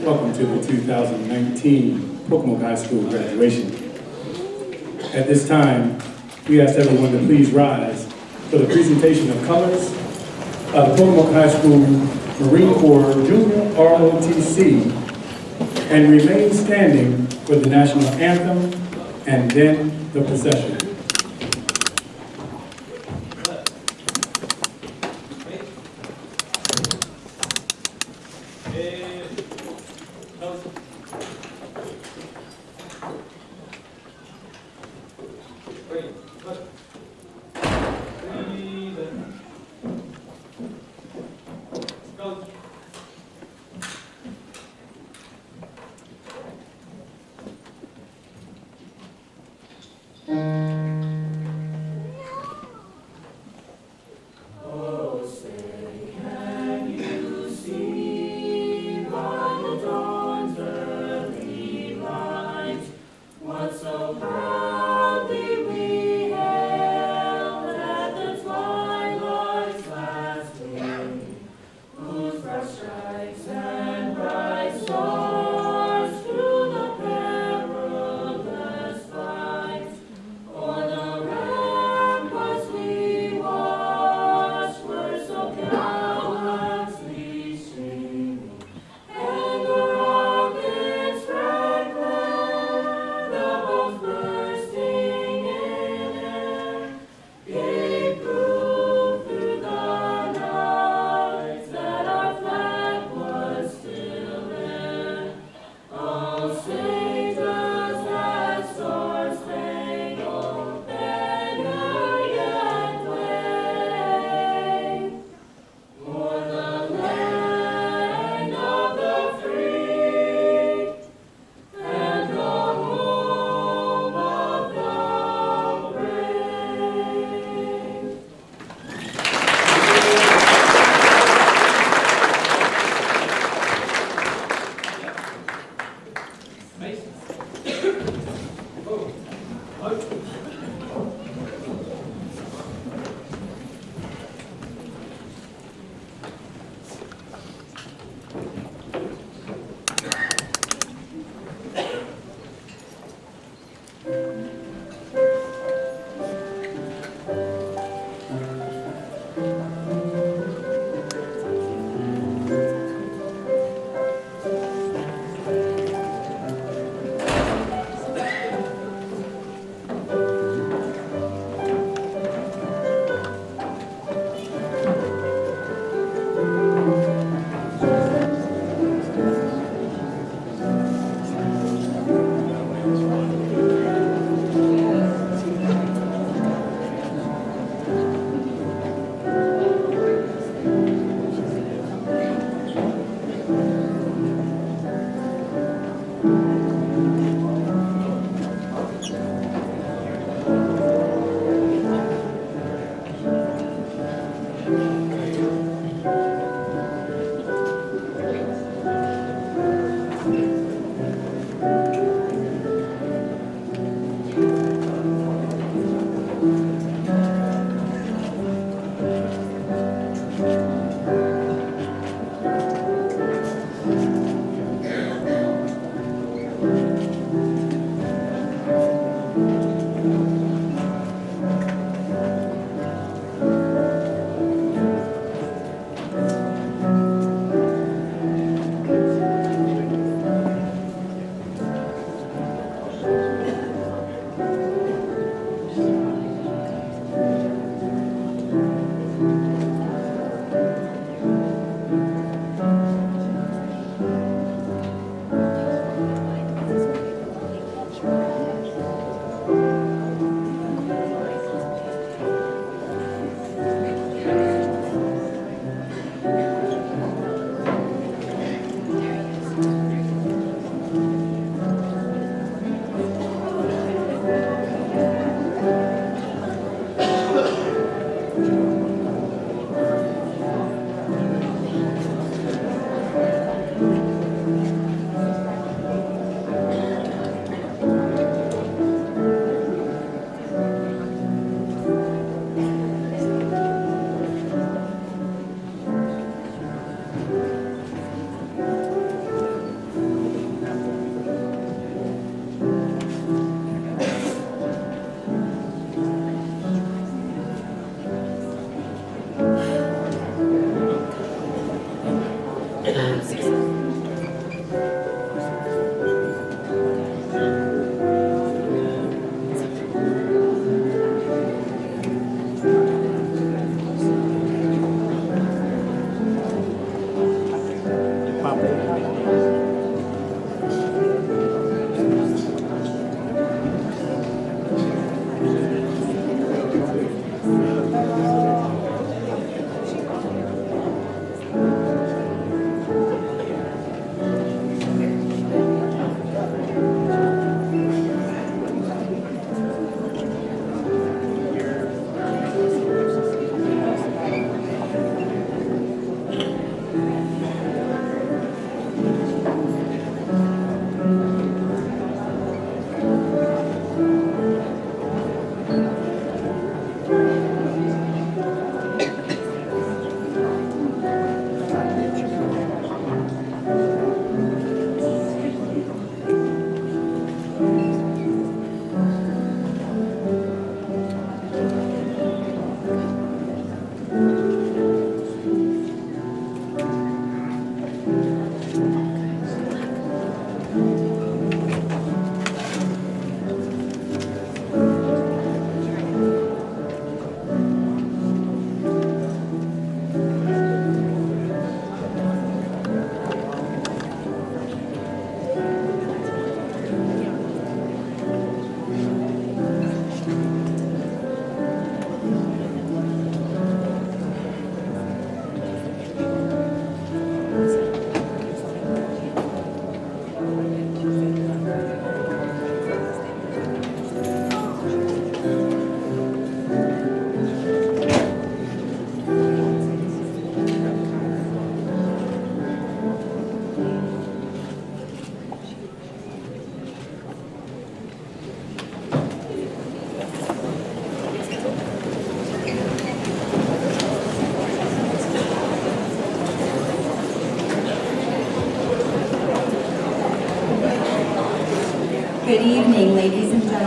Welcome to the 2019 Pocomoke High School graduation. At this time, we ask everyone to please rise for the presentation of colors of the Pocomoke High School Marine Corps Junior ROTC and remain standing for the national anthem and then the procession.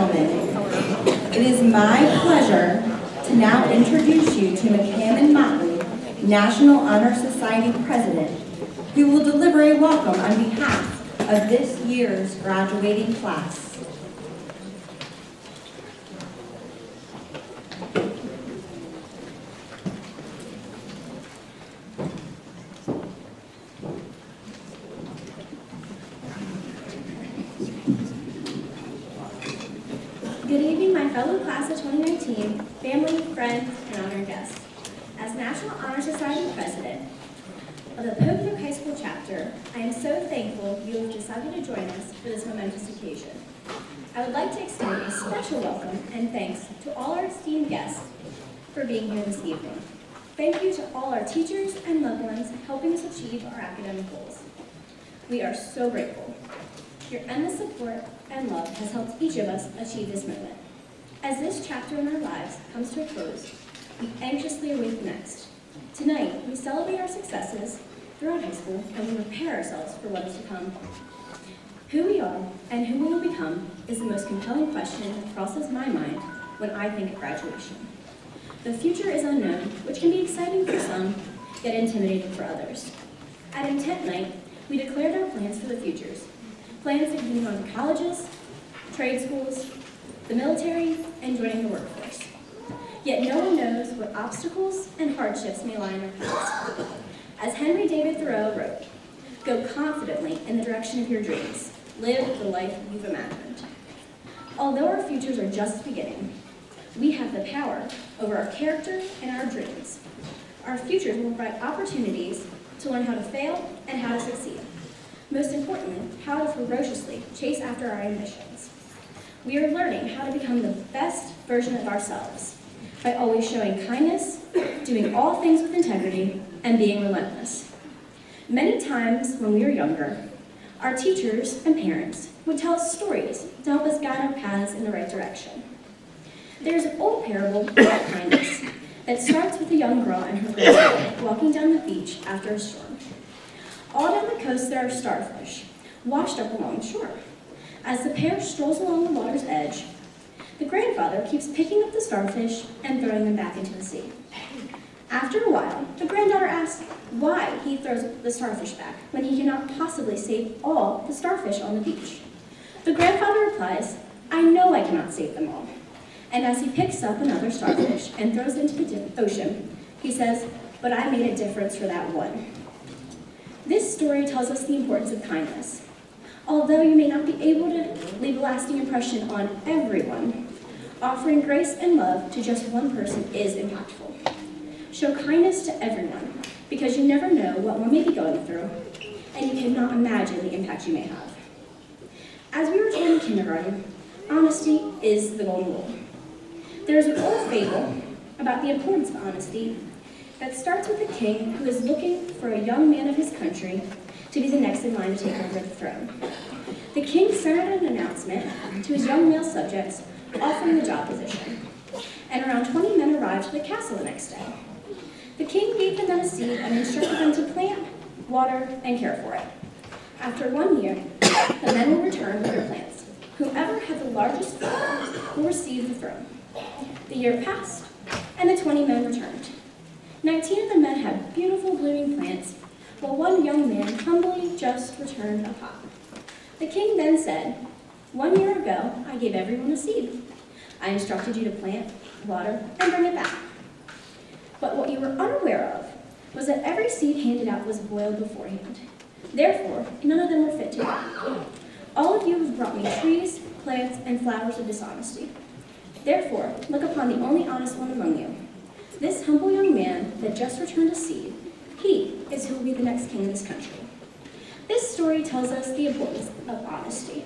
gentlemen, it is my pleasure to now introduce you to McCammon Motley, National Honor Society President, who will deliver a welcome on behalf of this year's graduating class. Good evening, my fellow class of 2019, family, friends, and honored guests. As National Honor Society President of the Pocono High School chapter, I am so thankful you have decided to join us for this momentous occasion. I would like to extend a special welcome and thanks to all our esteemed guests for being here this evening. Thank you to all our teachers and loved ones helping us achieve our academic goals. We are so grateful. Your endless support and love has helped each of us achieve this moment. As this chapter in our lives comes to a close, we anxiously await the next. Tonight, we celebrate our successes throughout high school and we prepare ourselves for what is to come. Who we are and who we will become is the most compelling question that crosses my mind when I think of graduation. The future is unknown, which can be exciting for some, yet intimidating for others. At Intent Night, we declared our plans for the futures. Plans to continue on to colleges, trade schools, the military, and joining the workforce. Yet no one knows what obstacles and hardships may lie in our paths. As Henry David Thoreau wrote, "Go confidently in the direction of your dreams. Live the life you've imagined." Although our futures are just beginning, we have the power over our character and our dreams. Our futures will provide opportunities to learn how to fail and how to succeed. Most importantly, how to ferociously chase after our ambitions. We are learning how to become the best version of ourselves by always showing kindness, doing all things with integrity, and being relentless. Many times when we were younger, our teachers and parents would tell us stories to help us guide our paths in the right direction. There's an old parable about kindness that starts with a young girl and her grandmother walking down the beach after a storm. All down the coast there are starfish, washed up along the shore. As the pair strolls along the water's edge, the grandfather keeps picking up the starfish and throwing them back into the sea. After a while, the granddaughter asks why he throws the starfish back when he cannot possibly save all the starfish on the beach. The grandfather replies, "I know I cannot save them all." And as he picks up another starfish and throws it into the ocean, he says, "But I made a difference for that one." This story tells us the importance of kindness. Although you may not be able to leave a lasting impression on everyone, offering grace and love to just one person is impactful. Show kindness to everyone, because you never know what one may be going through, and you cannot imagine the impact you may have. As we return to kindergarten, honesty is the golden rule. There is an old fable about the importance of honesty that starts with a king who is looking for a young man of his country to be the next in line to take over the throne. The king sent out an announcement to his young male subjects offering the job position, and around 20 men arrived to the castle the next day. The king gave them then a seed and instructed them to plant, water, and care for it. After 1 year, the men will return with their plants. Whoever had the largest field will receive the throne. The year passed, and the 20 men returned. 19 of the men had beautiful blooming plants, while one young man humbly just returned a pot. The king then said, "1 year ago, I gave everyone a seed. I instructed you to plant, water, and bring it back. But what you were unaware of was that every seed handed out was boiled beforehand. Therefore, none of them were fit to eat. All of you have brought me trees, plants, and flowers of dishonesty. Therefore, look upon the only honest one among you. This humble young man that just returned a seed, he is who will be the next king of this country." This story tells us the importance of honesty,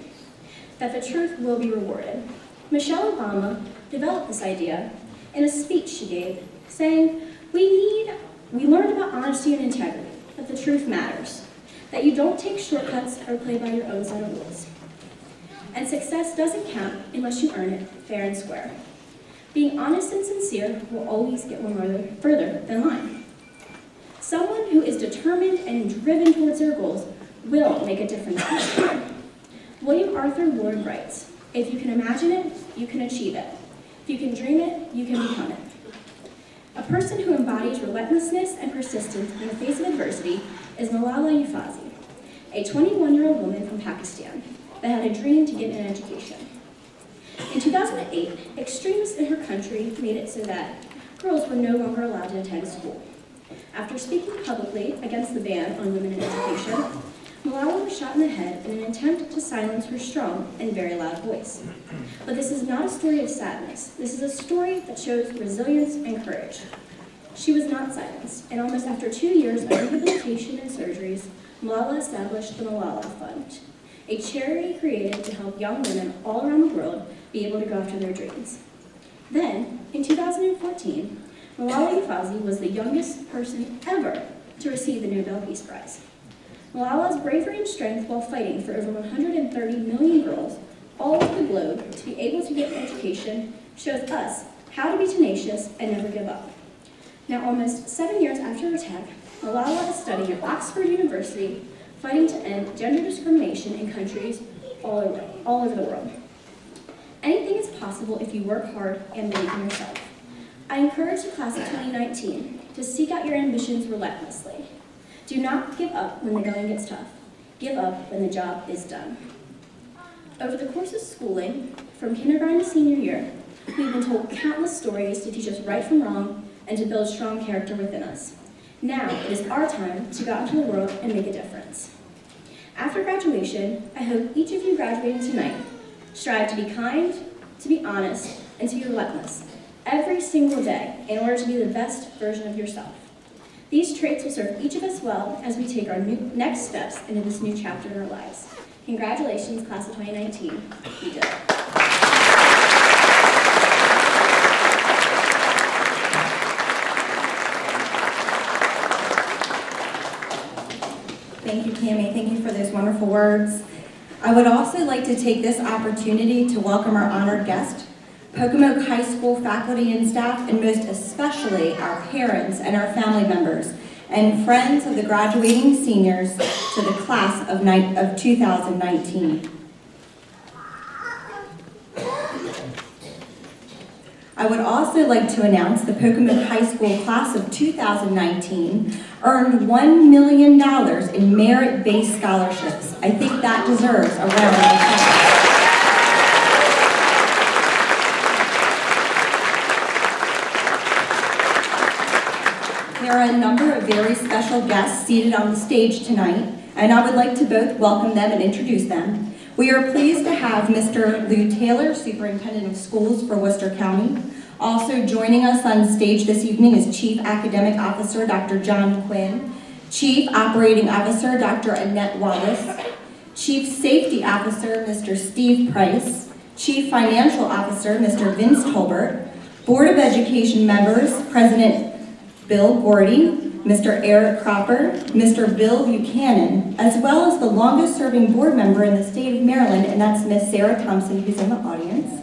that the truth will be rewarded. Michelle Obama developed this idea in a speech she gave, saying, we learned about honesty and integrity, that the truth matters, that you don't take shortcuts or play by your own set of rules. And success doesn't count unless you earn it fair and square. Being honest and sincere will always get one further than lying. Someone who is determined and driven towards their goals will make a difference in this world. William Arthur Ward writes, If you can imagine it, you can achieve it. If you can dream it, you can become it. A person who embodies relentlessness and persistence in the face of adversity is Malala Yousafzai, a 21-year-old woman from Pakistan that had a dream to get an education. In 2008, extremists in her country made it so that girls were no longer allowed to attend school. After speaking publicly against the ban on women in education, Malala was shot in the head in an attempt to silence her strong and very loud voice. But this is not a story of sadness. This is a story that shows resilience and courage. She was not silenced, and almost after 2 years of rehabilitation and surgeries, Malala established the Malala Fund, a charity created to help young women all around the world be able to go after their dreams. Then, in 2014, Malala Yousafzai was the youngest person ever to receive the Nobel Peace Prize. Malala's bravery and strength while fighting for over 130 million girls all over the globe to be able to get an education shows us how to be tenacious and never give up. Now, almost 7 years after her attack, Malala is studying at Oxford University, fighting to end gender discrimination in countries all over the world. Anything is possible if you work hard and believe in yourself. I encourage the class of 2019 to seek out your ambitions relentlessly. Do not give up when the going gets tough. Give up when the job is done. Over the course of schooling, from kindergarten to senior year, we've been told countless stories to teach us right from wrong and to build strong character within us. Now it is our time to go out into the world and make a difference. After graduation, I hope each of you graduating tonight strive to be kind, to be honest, and to be relentless every single day in order to be the best version of yourself. These traits will serve each of us well as we take our next steps into this new chapter in our lives. Congratulations, class of 2019. You did it. Thank you, Cammie. Thank you for those wonderful words. I would also like to take this opportunity to welcome our honored guest, Pocomoke High School faculty and staff, and most especially our parents and our family members and friends of the graduating seniors to the class of 2019. I would also like to announce the Pocomoke High School class of 2019 earned $1 million in merit-based scholarships. I think that deserves a round of applause. There are a number of very special guests seated on the stage tonight, and I would like to both welcome them and introduce them. We are pleased to have Mr. Lou Taylor, Superintendent of Schools for Worcester County. Also joining us on stage this evening is Chief Academic Officer Dr. John Quinn, Chief Operating Officer Dr. Annette Wallace, Chief Safety Officer Mr. Steve Price, Chief Financial Officer Mr. Vince Tolbert, Board of Education members President Bill Gordy, Mr. Eric Cropper, Mr. Bill Buchanan, as well as the longest serving board member in the state of Maryland, and that's Miss Sarah Thompson, who's in the audience.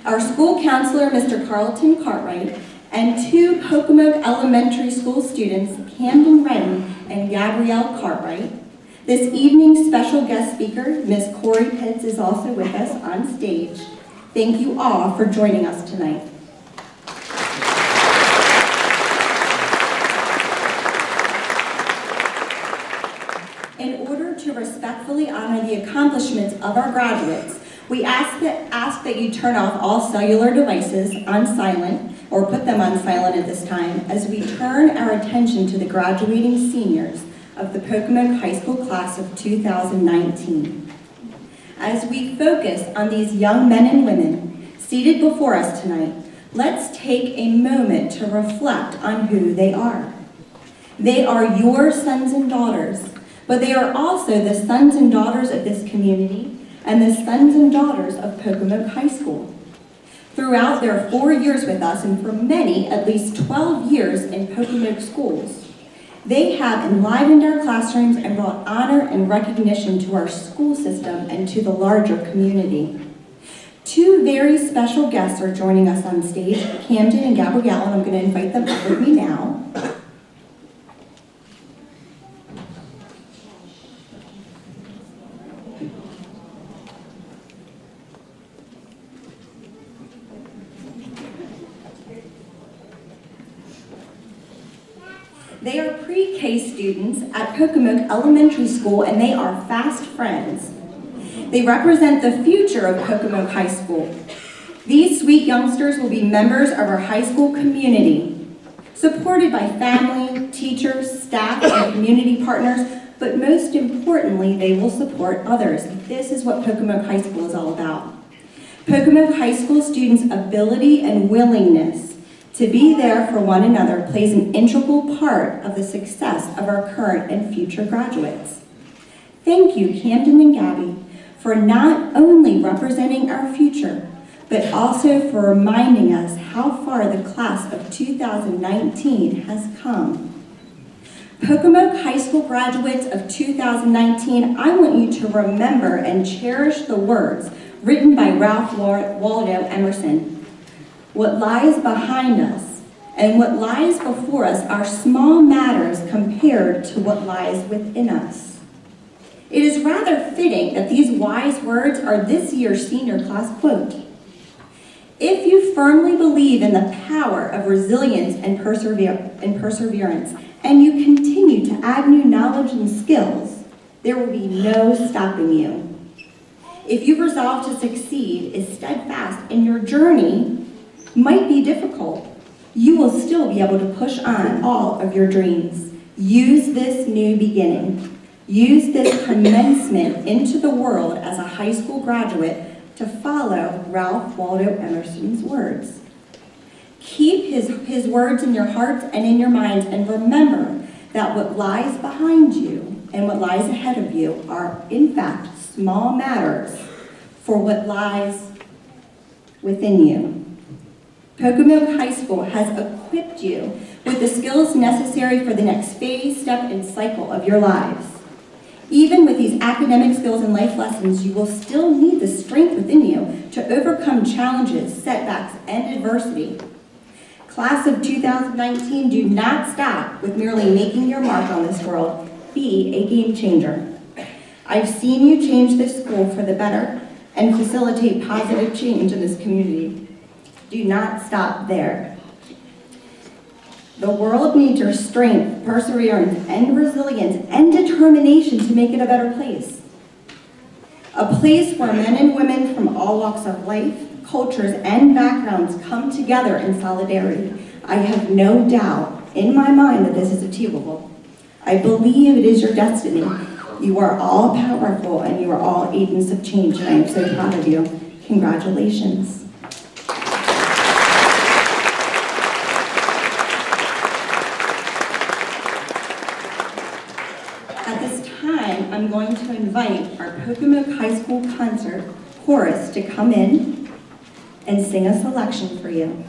Our school counselor, Mr. Carlton Cartwright, and two Pocomoke Elementary School students, Camden Redden and Gabrielle Cartwright. This evening's special guest speaker, Miss Corey Pitts, is also with us on stage. Thank you all for joining us tonight. In order to respectfully honor the accomplishments of our graduates, we ask that you turn off all cellular devices on silent, or put them on silent at this time, as we turn our attention to the graduating seniors of the Pocomoke High School class of 2019. As we focus on these young men and women seated before us tonight, let's take a moment to reflect on who they are. They are your sons and daughters, but they are also the sons and daughters of this community and the sons and daughters of Pocomoke High School. Throughout their 4 years with us, and for many, at least 12 years in Pocomoke schools, they have enlivened our classrooms and brought honor and recognition to our school system and to the larger community. Two very special guests are joining us on stage, Camden and Gabrielle, and I'm going to invite them up with me now. They are pre-K students at Pocomoke Elementary School, and they are fast friends. They represent the future of Pocomoke High School. These sweet youngsters will be members of our high school community, supported by family, teachers, staff, and community partners, but most importantly, they will support others. This is what Pocomoke High School is all about. Pocomoke High School students' ability and willingness to be there for one another plays an integral part of the success of our current and future graduates. Thank you, Camden and Gabby, for not only representing our future, but also for reminding us how far the class of 2019 has come. Pocomoke High School graduates of 2019, I want you to remember and cherish the words written by Ralph Waldo Emerson. What lies behind us and what lies before us are small matters compared to what lies within us. It is rather fitting that these wise words are this year's senior class quote. If you firmly believe in the power of resilience and perseverance, and you continue to add new knowledge and skills, there will be no stopping you. If you resolve to succeed, is steadfast, and your journey might be difficult, you will still be able to push on all of your dreams. Use this new beginning. Use this commencement into the world as a high school graduate to follow Ralph Waldo Emerson's words. Keep his words in your hearts and in your minds, and remember that what lies behind you and what lies ahead of you are, in fact, small matters for what lies within you. Pocomoke High School has equipped you with the skills necessary for the next phase, step, and cycle of your lives. Even with these academic skills and life lessons, you will still need the strength within you to overcome challenges, setbacks, and adversity. Class of 2019, do not stop with merely making your mark on this world. Be a game changer. I've seen you change this school for the better and facilitate positive change in this community. Do not stop there. The world needs your strength, perseverance, and resilience, and determination to make it a better place. A place where men and women from all walks of life, cultures, and backgrounds come together in solidarity. I have no doubt in my mind that this is achievable. I believe it is your destiny. You are all powerful, and you are all agents of change, and I am so proud of you. Congratulations. At this time, I'm going to invite our Pocomoke High School concert chorus to come in and sing a selection for you.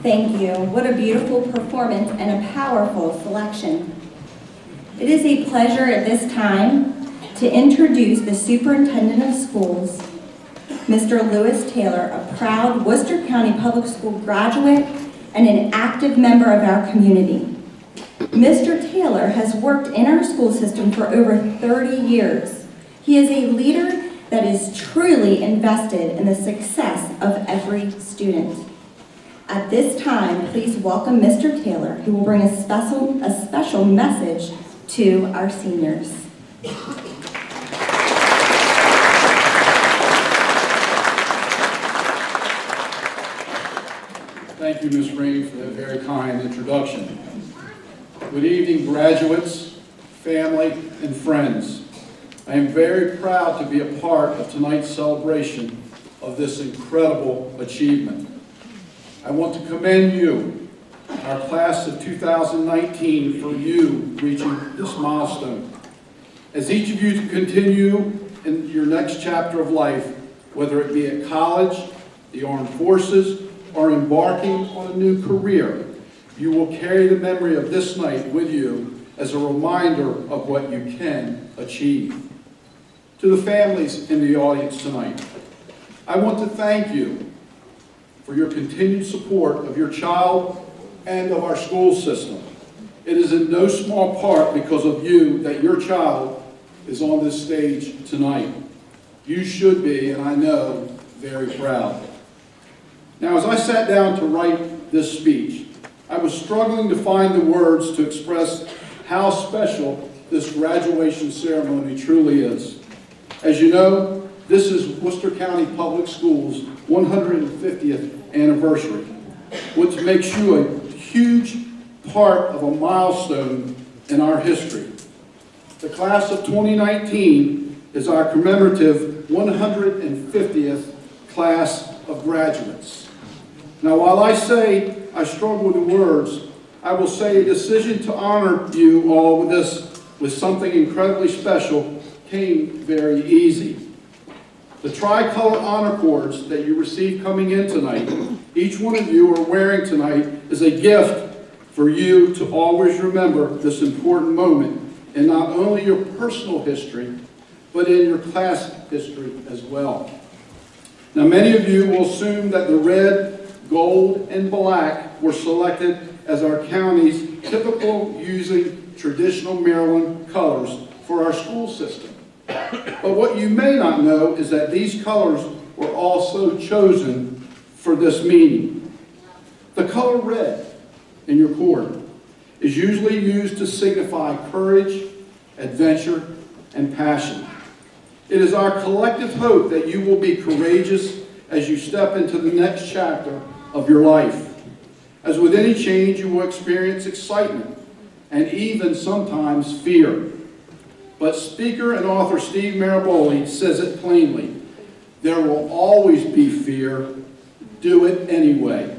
Thank you. What a beautiful performance and a powerful selection. It is a pleasure at this time to introduce the Superintendent of Schools, Mr. Lewis Taylor, a proud Worcester County Public School graduate and an active member of our community. Mr. Taylor has worked in our school system for over 30 years. He is a leader that is truly invested in the success of every student. At this time, please welcome Mr. Taylor, who will bring a special message to our seniors. Thank you, Ms. Rain, for that very kind introduction. Good evening, graduates, family, and friends. I am very proud to be a part of tonight's celebration of this incredible achievement. I want to commend you, our class of 2019, for you reaching this milestone. As each of you continue in your next chapter of life, whether it be at college, the armed forces, or embarking on a new career, you will carry the memory of this night with you as a reminder of what you can achieve. To the families in the audience tonight, I want to thank you for your continued support of your child and of our school system. It is in no small part because of you that your child is on this stage tonight. You should be, and I know, very proud. Now, as I sat down to write this speech, I was struggling to find the words to express how special this graduation ceremony truly is. As you know, this is Worcester County Public Schools' 150th anniversary, which makes you a huge part of a milestone in our history. The class of 2019 is our commemorative 150th class of graduates. Now, while I say I struggle with the words, I will say a decision to honor you all with something incredibly special came very easy. The tricolor honor cords that you received coming in tonight, each one of you are wearing tonight, is a gift for you to always remember this important moment in not only your personal history, but in your class history as well. Now, many of you will assume that the red, gold, and black were selected as our county's typical using traditional Maryland colors for our school system. But what you may not know is that these colors were also chosen for this meaning. The color red in your cord is usually used to signify courage, adventure, and passion. It is our collective hope that you will be courageous as you step into the next chapter of your life. As with any change, you will experience excitement and even sometimes fear. But speaker and author Steve Maraboli says it plainly: there will always be fear. Do it anyway.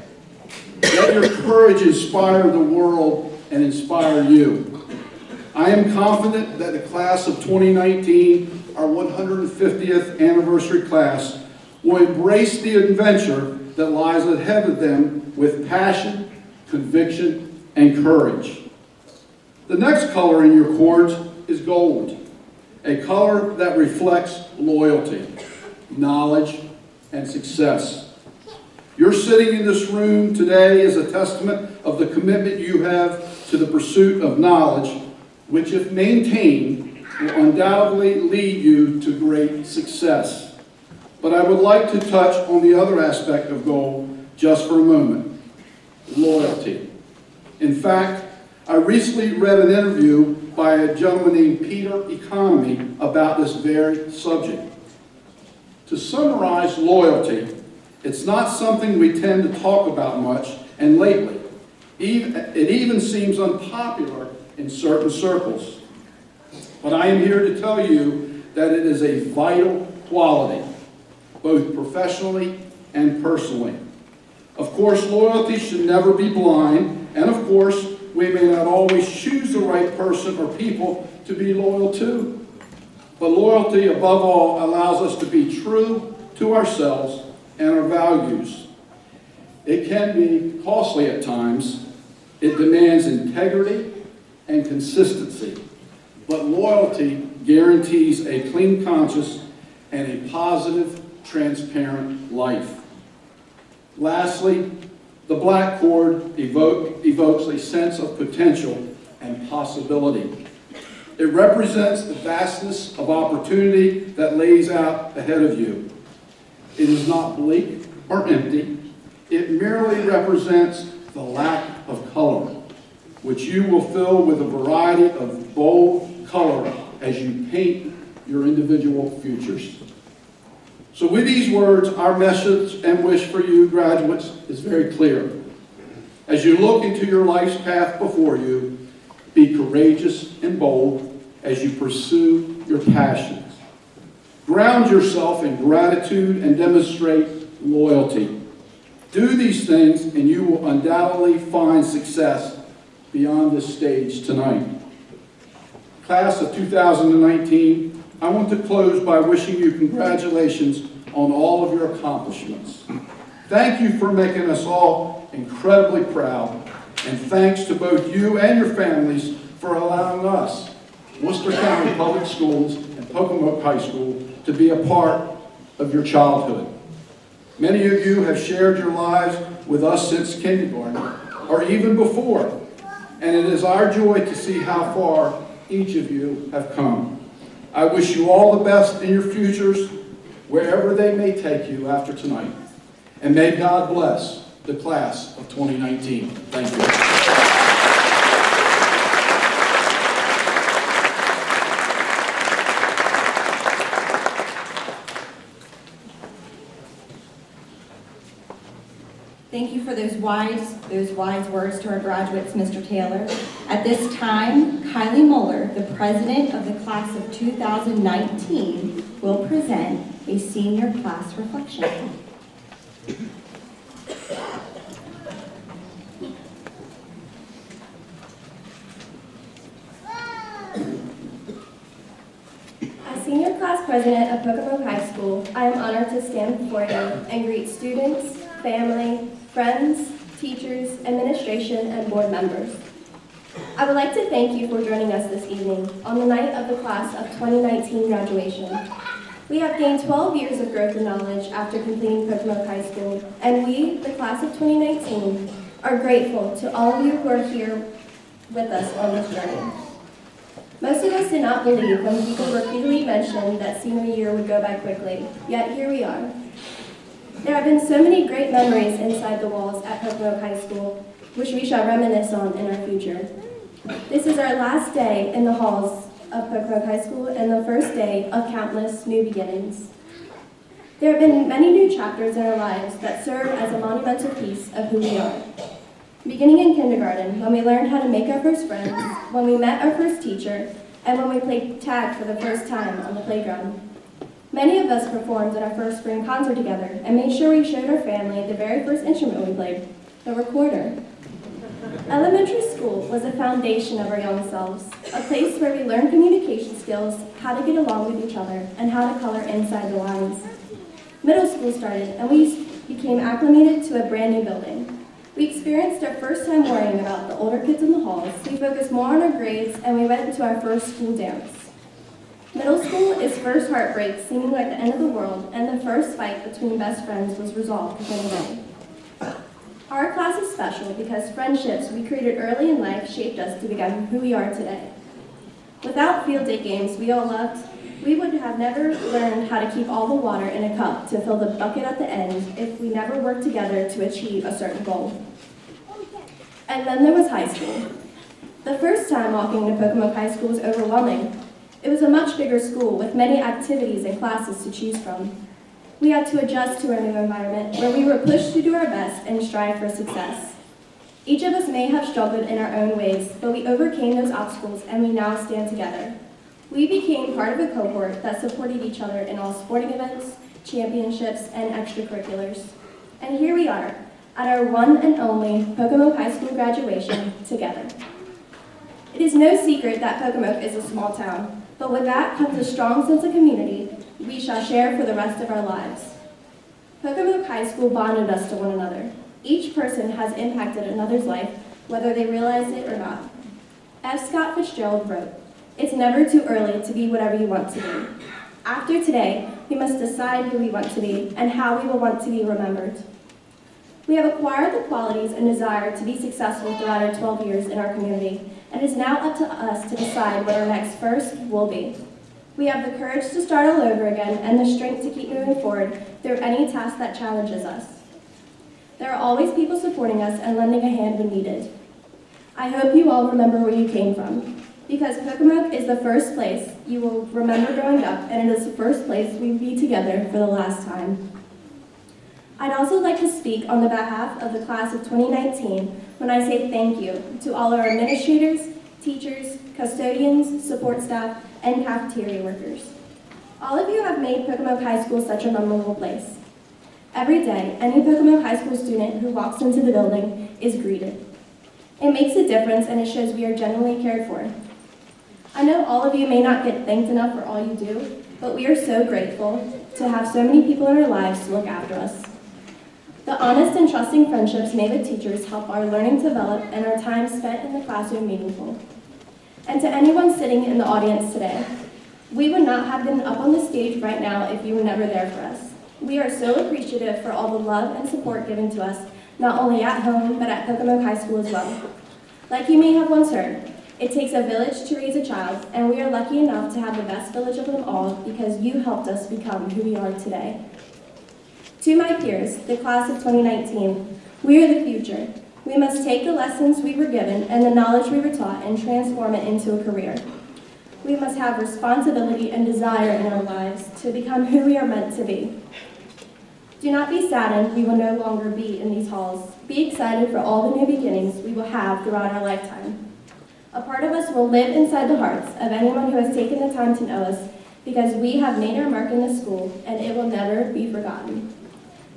Let your courage inspire the world and inspire you. I am confident that the class of 2019, our 150th anniversary class, will embrace the adventure that lies ahead of them with passion, conviction, and courage. The next color in your cords is gold, a color that reflects loyalty, knowledge, and success. Your sitting in this room today is a testament of the commitment you have to the pursuit of knowledge, which, if maintained, will undoubtedly lead you to great success. But I would like to touch on the other aspect of gold just for a moment: loyalty. In fact, I recently read an interview by a gentleman named Peter Economy about this very subject. To summarize loyalty, it's not something we tend to talk about much, and lately, it even seems unpopular in certain circles. But I am here to tell you that it is a vital quality, both professionally and personally. Of course, loyalty should never be blind, and of course, we may not always choose the right person or people to be loyal to. But loyalty, above all, allows us to be true to ourselves and our values. It can be costly at times. It demands integrity and consistency. But loyalty guarantees a clean conscience and a positive, transparent life. Lastly, the black cord evokes a sense of potential and possibility. It represents the vastness of opportunity that lays out ahead of you. It is not bleak or empty. It merely represents the lack of color, which you will fill with a variety of bold color as you paint your individual futures. So with these words, our message and wish for you, graduates, is very clear. As you look into your life's path before you, be courageous and bold as you pursue your passions. Ground yourself in gratitude and demonstrate loyalty. Do these things and you will undoubtedly find success beyond this stage tonight. Class of 2019, I want to close by wishing you congratulations on all of your accomplishments. Thank you for making us all incredibly proud, and thanks to both you and your families for allowing us, Worcester County Public Schools and Pocomoke High School, to be a part of your childhood. Many of you have shared your lives with us since kindergarten, or even before, and it is our joy to see how far each of you have come. I wish you all the best in your futures, wherever they may take you after tonight. And may God bless the class of 2019. Thank you. Thank you for those wise words to our graduates, Mr. Taylor. At this time, Kylie Muller, the president of the class of 2019, will present a senior class reflection. As senior class president of Pocomoke High School, I am honored to stand before you and greet students, family, friends, teachers, administration, and board members. I would like to thank you for joining us this evening on the night of the class of 2019 graduation. We have gained 12 years of growth and knowledge after completing Pocomoke High School, and we, the class of 2019, are grateful to all of you who are here with us on this journey. Most of us did not believe when people repeatedly mentioned that senior year would go by quickly, yet here we are. There have been so many great memories inside the walls at Pocomoke High School, which we shall reminisce on in our future. This is our last day in the halls of Pocomoke High School and the first day of countless new beginnings. There have been many new chapters in our lives that serve as a monumental piece of who we are. Beginning in kindergarten, when we learned how to make our first friends, when we met our first teacher, and when we played tag for the first time on the playground. Many of us performed at our first spring concert together and made sure we showed our family the very first instrument we played, the recorder. Elementary school was a foundation of our young selves, a place where we learned communication skills, how to get along with each other, and how to color inside the lines. Middle school started, and we became acclimated to a brand new building. We experienced our first time worrying about the older kids in the halls, we focused more on our grades, and we went to our first school dance. Middle school is first heartbreak, seeming like the end of the world, and the first fight between best friends was resolved within a day. Our class is special because friendships we created early in life shaped us to become who we are today. Without field day games we all loved, we would have never learned how to keep all the water in a cup to fill the bucket at the end if we never worked together to achieve a certain goal. And then there was high school. The first time walking into Pocomoke High School was overwhelming. It was a much bigger school with many activities and classes to choose from. We had to adjust to our new environment where we were pushed to do our best and strive for success. Each of us may have struggled in our own ways, but we overcame those obstacles and we now stand together. We became part of a cohort that supported each other in all sporting events, championships, and extracurriculars. And here we are, at our one and only Pocomoke High School graduation together. It is no secret that Pocomoke is a small town, but with that comes a strong sense of community we shall share for the rest of our lives. Pocomoke High School bonded us to one another. Each person has impacted another's life, whether they realize it or not. F. Scott Fitzgerald wrote, "It's never too early to be whatever you want to be. After today, we must decide who we want to be and how we will want to be remembered." We have acquired the qualities and desire to be successful throughout our 12 years in our community, and it is now up to us to decide what our next first will be. We have the courage to start all over again and the strength to keep moving forward through any task that challenges us. There are always people supporting us and lending a hand when needed. I hope you all remember where you came from, because Pocomoke is the first place you will remember growing up, and it is the first place we will be together for the last time. I'd also like to speak on the behalf of the class of 2019 when I say thank you to all our administrators, teachers, custodians, support staff, and cafeteria workers. All of you have made Pocomoke High School such a memorable place. Every day, any Pocomoke High School student who walks into the building is greeted. It makes a difference and it shows we are genuinely cared for. I know all of you may not get thanked enough for all you do, but we are so grateful to have so many people in our lives to look after us. The honest and trusting friendships made with teachers help our learning develop and our time spent in the classroom meaningful. And to anyone sitting in the audience today, we would not have been up on the stage right now if you were never there for us. We are so appreciative for all the love and support given to us, not only at home, but at Pocomoke High School as well. Like you may have once heard, it takes a village to raise a child, and we are lucky enough to have the best village of them all because you helped us become who we are today. To my peers, the class of 2019, we are the future. We must take the lessons we were given and the knowledge we were taught and transform it into a career. We must have responsibility and desire in our lives to become who we are meant to be. Do not be saddened we will no longer be in these halls. Be excited for all the new beginnings we will have throughout our lifetime. A part of us will live inside the hearts of anyone who has taken the time to know us because we have made our mark in this school and it will never be forgotten.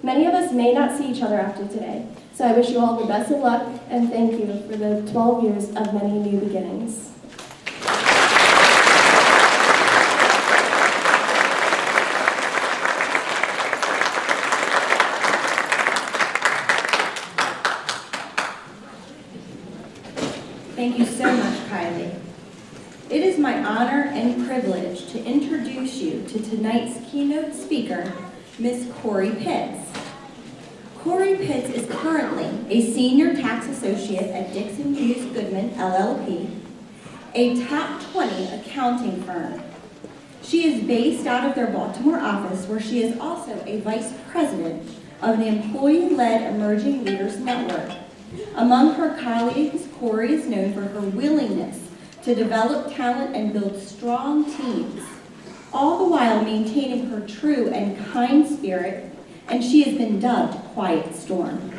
Many of us may not see each other after today, so I wish you all the best of luck and thank you for the 12 years of many new beginnings. Thank you so much, Kylie. It is my honor and privilege to introduce you to tonight's keynote speaker, Ms. Corey Pitts. Corey Pitts is currently a senior tax associate at Dixon Hughes Goodman, LLP, a top 20 accounting firm. She is based out of their Baltimore office, where she is also a vice president of the employee-led Emerging Leaders Network. Among her colleagues, Corey is known for her willingness to develop talent and build strong teams, all the while maintaining her true and kind spirit, and she has been dubbed Quiet Storm.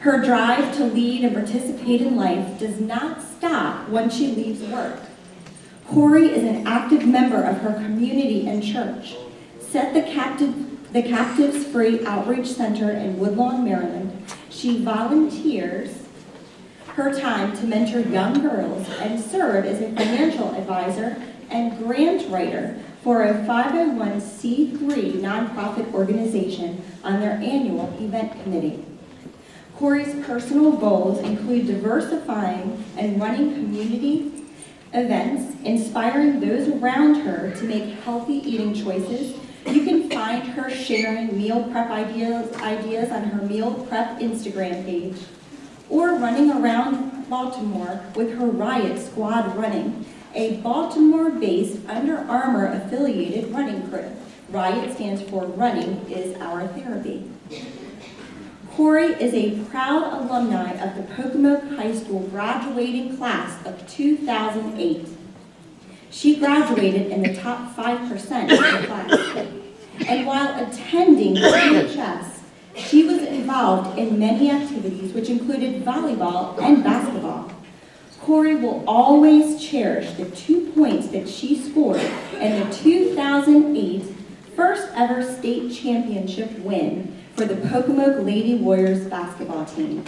Her drive to lead and participate in life does not stop once she leaves work. Corey is an active member of her community and church. Set the Captives Free Outreach Center in Woodlawn, Maryland. She volunteers her time to mentor young girls and serve as a financial advisor and grant writer for a 501c3 nonprofit organization on their annual event committee. Corey's personal goals include diversifying and running community events, inspiring those around her to make healthy eating choices. You can find her sharing meal prep ideas on her meal prep Instagram page, or running around Baltimore with her Riot Squad Running, a Baltimore-based Under Armour affiliated running crew. Riot stands for Running is Our Therapy. Corey is a proud alumni of the Pocomoke High School graduating class of 2008. She graduated in the top 5% of the class. And while attending PHS, she was involved in many activities which included volleyball and basketball. Corey will always cherish the 2 points that she scored in the 2008 first ever state championship win for the Pocomoke Lady Warriors basketball team.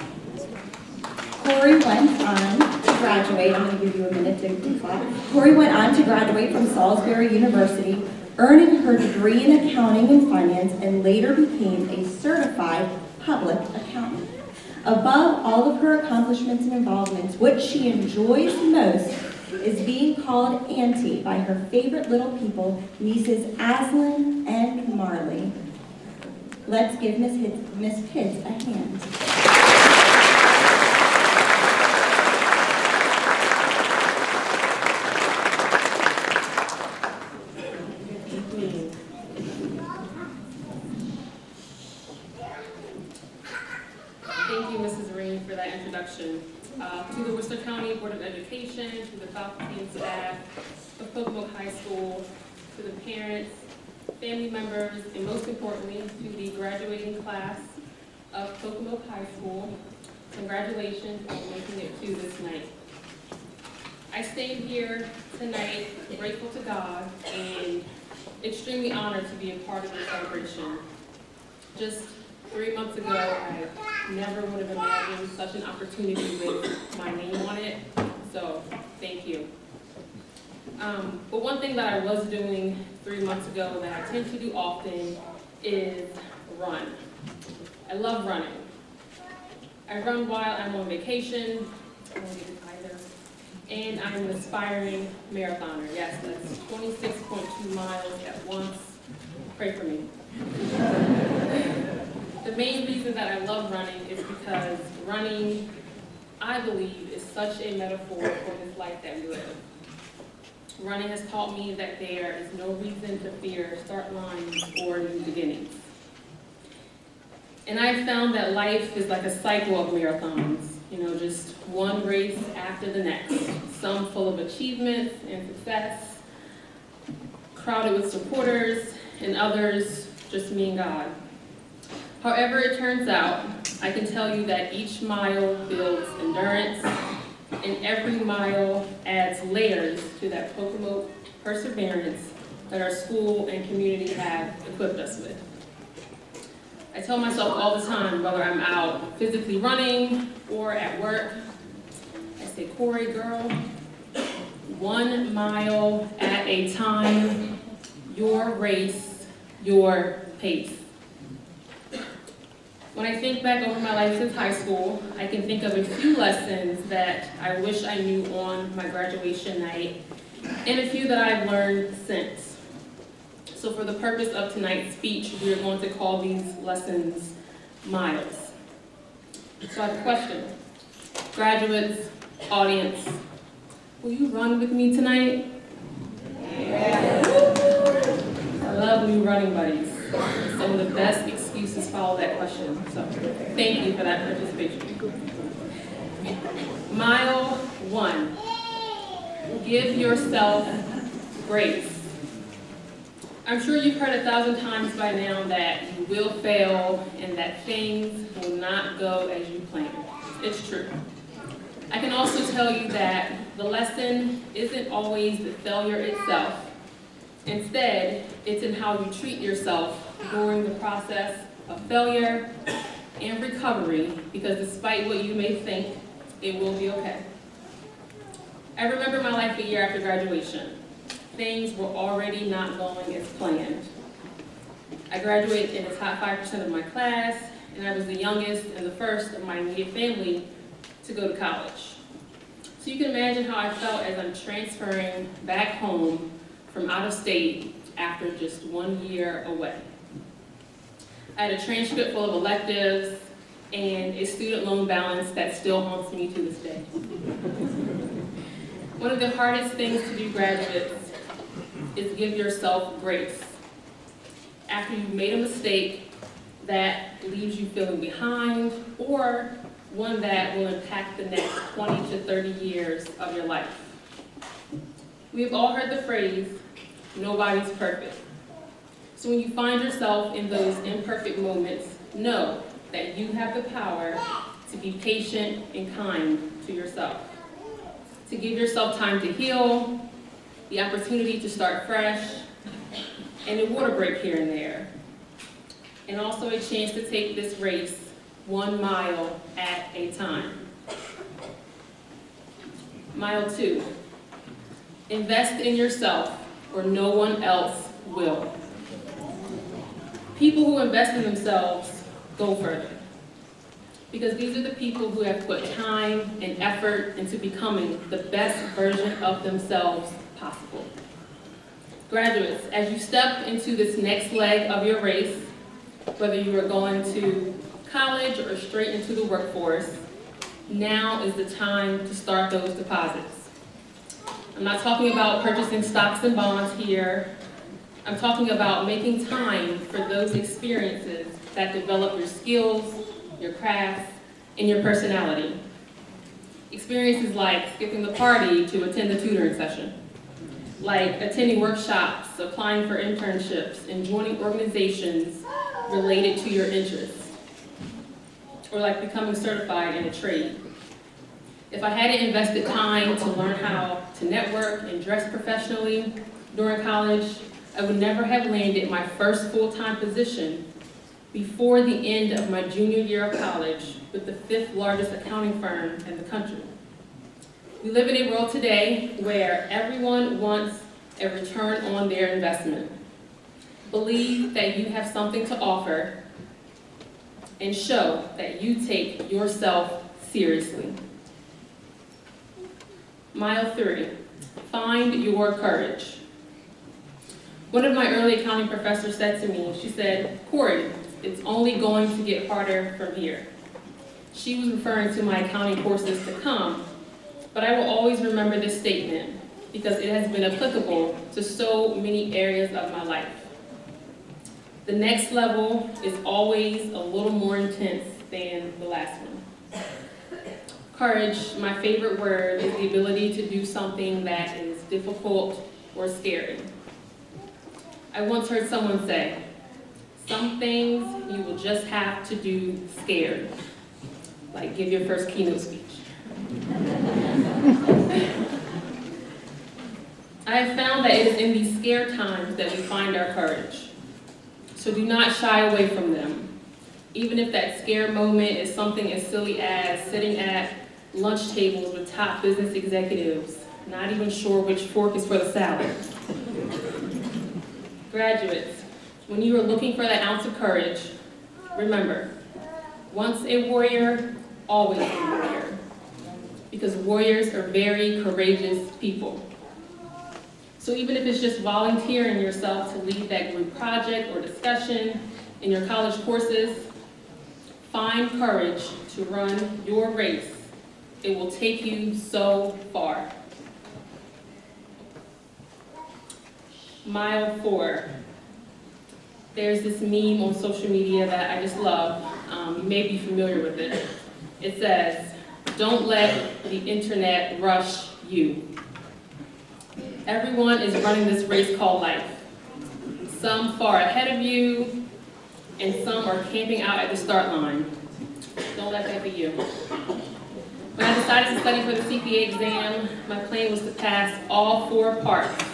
Corey went on to graduate, I'm going to give you a minute to clap. Corey went on to graduate from Salisbury University, earning her degree in accounting and finance, and later became a certified public accountant. Above all of her accomplishments and involvements, what she enjoys most is being called Auntie by her favorite little people, nieces Aslan and Marley. Let's give Miss Pitts a hand. Thank you, Mrs. Reed, for that introduction. To the Worcester County Board of Education, to the faculty and staff of Pocomoke High School, to the parents, family members, and most importantly, to the graduating class of Pocomoke High School, congratulations on making it to this night. I stand here tonight grateful to God and extremely honored to be a part of this celebration. Just 3 months ago, I never would have imagined such an opportunity with my name on it, so thank you. But one thing that I was doing 3 months ago that I tend to do often is run. I love running. I run while I'm on vacation. I don't get it either. and I'm an aspiring marathoner. Yes, that's 26.2 miles at once. Pray for me. The main reason that I love running is because running, I believe, is such a metaphor for this life that we live. Running has taught me that there is no reason to fear start lines or new beginnings. And I've found that life is like a cycle of marathons, just one race after the next, some full of achievements and success, crowded with supporters, and others just me and God. However it turns out, I can tell you that each mile builds endurance, and every mile adds layers to that Pocomoke perseverance that our school and community have equipped us with. I tell myself all the time, whether I'm out physically running or at work, I say, Corey, girl, 1 mile at a time, your race, your pace. When I think back over my life since high school, I can think of a few lessons that I wish I knew on my graduation night, and a few that I've learned since. So for the purpose of tonight's speech, we are going to call these lessons miles. So I have a question. Graduates, audience, will you run with me tonight? Yeah. I love new running buddies. Some of the best excuses follow that question. So thank you for that participation. Mile 1. Give yourself grace. I'm sure you've heard 1,000 times by now that you will fail and that things will not go as you planned. It's true. I can also tell you that the lesson isn't always the failure itself. Instead, it's in how you treat yourself during the process of failure and recovery, because despite what you may think, it will be okay. I remember my life a year after graduation. Things were already not going as planned. I graduated in the top 5% of my class, and I was the youngest and the first of my immediate family to go to college. So you can imagine how I felt as I'm transferring back home from out of state after just 1 year away. I had a transcript full of electives and a student loan balance that still haunts me to this day. One of the hardest things to do, graduates, is give yourself grace. After you've made a mistake that leaves you feeling behind, or one that will impact the next 20 to 30 years of your life. We've all heard the phrase, nobody's perfect. So when you find yourself in those imperfect moments, know that you have the power to be patient and kind to yourself. To give yourself time to heal, the opportunity to start fresh, and a water break here and there. And also a chance to take this race 1 mile at a time. Mile 2, invest in yourself or no one else will. People who invest in themselves go further, because these are the people who have put time and effort into becoming the best version of themselves possible. Graduates, as you step into this next leg of your race, whether you are going to college or straight into the workforce, now is the time to start those deposits. I'm not talking about purchasing stocks and bonds here. I'm talking about making time for those experiences that develop your skills, your craft, and your personality. Experiences like skipping the party to attend the tutoring session, like attending workshops, applying for internships, and joining organizations related to your interests, or like becoming certified in a trade. If I hadn't invested time to learn how to network and dress professionally during college, I would never have landed my first full-time position before the end of my junior year of college with the 5th largest accounting firm in the country. We live in a world today where everyone wants a return on their investment. Believe that you have something to offer and show that you take yourself seriously. Mile 3, find your courage. One of my early accounting professors said to me, she said, "Corey, it's only going to get harder from here." She was referring to my accounting courses to come, but I will always remember this statement because it has been applicable to so many areas of my life. The next level is always a little more intense than the last one. Courage, my favorite word, is the ability to do something that is difficult or scary. I once heard someone say, "Some things you will just have to do scared," like give your first keynote speech. I have found that it is in these scare times that we find our courage. So do not shy away from them. Even if that scare moment is something as silly as sitting at lunch tables with top business executives, not even sure which fork is for the salad. Graduates, when you are looking for that ounce of courage, remember, once a warrior, always a warrior. Because warriors are very courageous people. So even if it's just volunteering yourself to lead that group project or discussion in your college courses, find courage to run your race. It will take you so far. Mile 4. There's this meme on social media that I just love. You may be familiar with it. It says, "Don't let the internet rush you." Everyone is running this race called life. Some far ahead of you, and some are camping out at the start line. Don't let that be you. When I decided to study for the CPA exam, my plan was to pass all 4 parts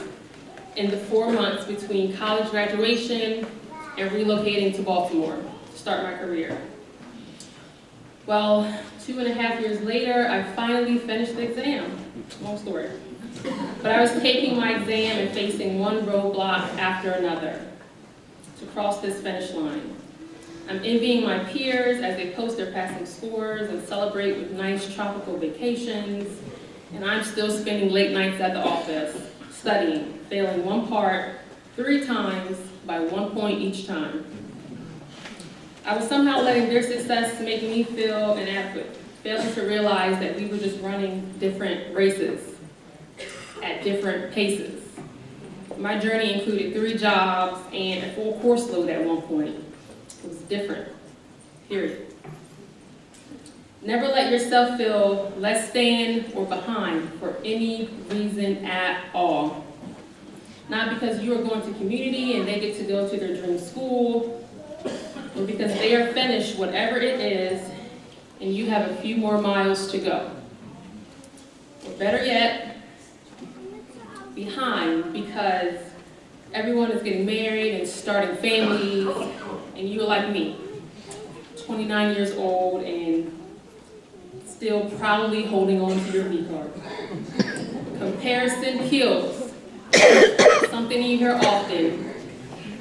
in the 4 months between college graduation and relocating to Baltimore to start my career. Well, 2.5 years later, I finally finished the exam. Long story. But I was taking my exam and facing one roadblock after another to cross this finish line. I'm envying my peers as they post their passing scores and celebrate with nice tropical vacations, and I'm still spending late nights at the office, studying, failing one part 3 times by 1 point each time. I was somehow letting their success make me feel inadequate, failing to realize that we were just running different races at different paces. My journey included 3 jobs and a full course load at one point. It was different, period. Never let yourself feel less than or behind for any reason at all. Not because you are going to community and they get to go to their dream school, or because they are finished whatever it is and you have a few more miles to go. Or better yet, behind because everyone is getting married and starting families, and you're like me, 29 years old and still proudly holding on to your V card. Comparison kills. Something you hear often,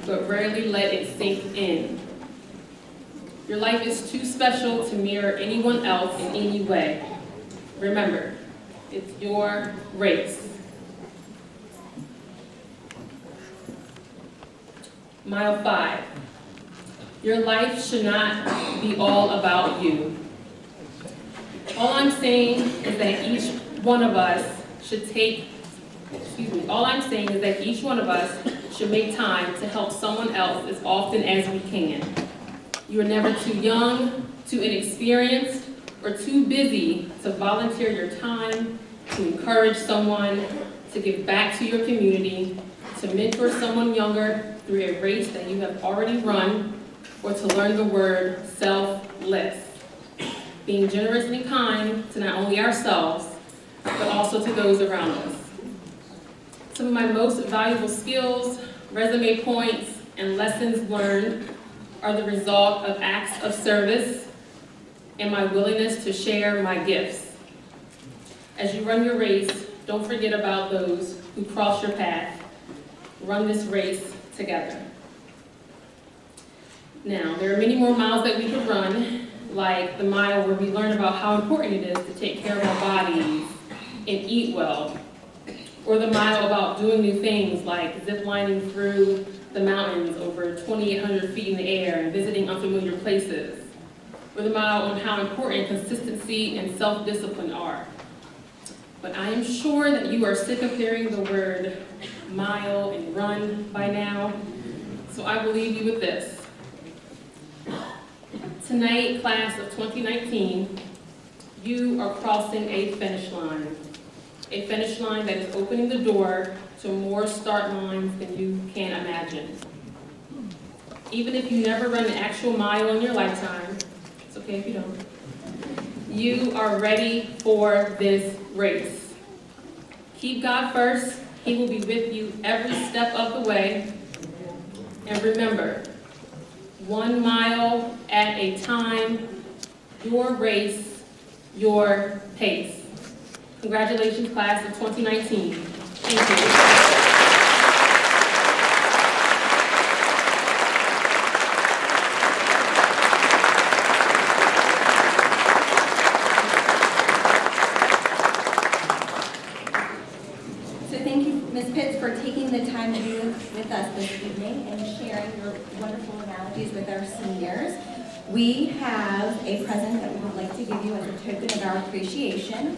but rarely let it sink in. Your life is too special to mirror anyone else in any way. Remember, it's your race. Mile 5. Your life should not be all about you. All I'm saying is that each one of us should make time to help someone else as often as we can. You are never too young, too inexperienced, or too busy to volunteer your time, to encourage someone, to give back to your community, to mentor someone younger through a race that you have already run, or to learn the word selfless. Being generous and kind to not only ourselves, but also to those around us. Some of my most valuable skills, resume points, and lessons learned are the result of acts of service and my willingness to share my gifts. As you run your race, don't forget about those who cross your path. Run this race together. Now, there are many more miles that we could run, like the mile where we learn about how important it is to take care of our bodies and eat well, or the mile about doing new things like zip-lining through the mountains over 2,800 feet in the air and visiting unfamiliar places, or the mile on how important consistency and self-discipline are. But I am sure that you are sick of hearing the word mile and run by now, so I will leave you with this. Tonight, class of 2019, you are crossing a finish line that is opening the door to more start lines than you can imagine. Even if you never run an actual mile in your lifetime, it's okay if you don't, you are ready for this race. Keep God first. He will be with you every step of the way. And remember, 1 mile at a time, your race, your pace. Congratulations, class of 2019. Thank you. So thank you, Ms. Pitts, for taking the time to be with us this evening and sharing your wonderful analogies with our seniors. We have a present that we would like to give you as a token of our appreciation.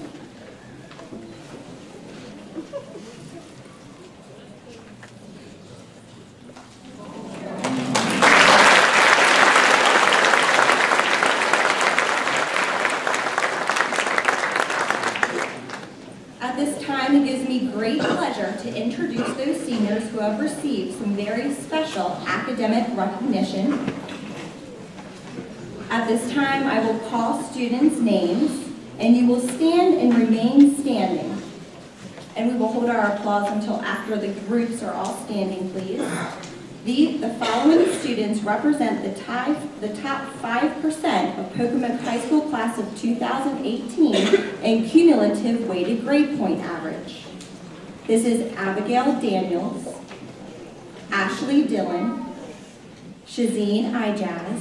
At this time, it gives me great pleasure to introduce those seniors who have received some very special academic recognition. At this time, I will call students' names, and you will stand and remain standing. And we will hold our applause until after the groups are all standing, please. The following students represent the top 5% of Pocomoke High School class of 2018 in cumulative weighted grade point average. This is Abigail Daniels, Ashley Dillon, Shazeen Ijaz,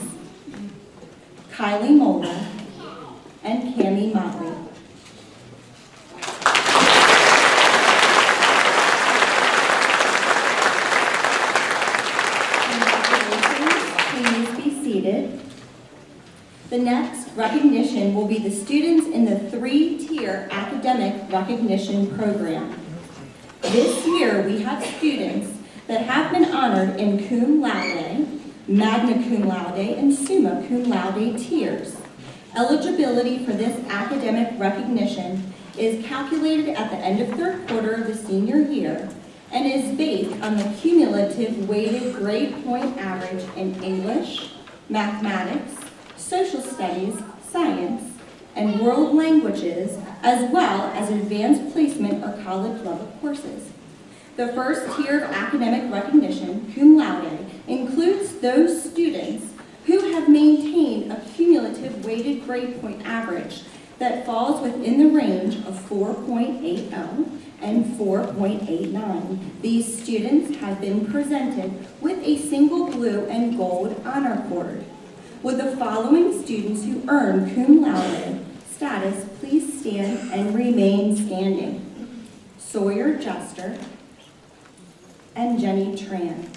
Kylie Mola, and Cammie Motley. Please be seated. The next recognition will be the students in the 3-tier academic recognition program. This year, we have students that have been honored in cum laude, magna cum laude, and summa cum laude tiers. Eligibility for this academic recognition is calculated at the end of 3rd quarter of the senior year and is based on the cumulative weighted grade point average in English, mathematics, social studies, science, and world languages, as well as advanced placement or college level courses. The first tier of academic recognition, cum laude, includes those students who have maintained a cumulative weighted grade point average that falls within the range of 4.80 and 4.89. These students have been presented with a single blue and gold honor cord. Would the following students who earn cum laude status please stand and remain standing? Sawyer Juster and Jenny Tran.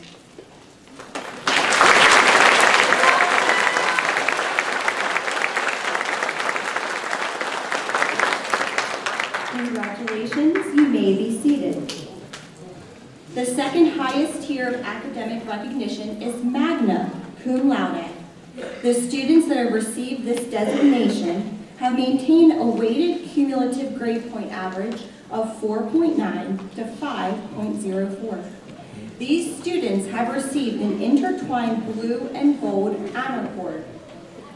Congratulations, you may be seated. The second highest tier of academic recognition is magna cum laude. The students that have received this designation have maintained a weighted cumulative grade point average of 4.9 to 5.04. These students have received an intertwined blue and gold honor cord.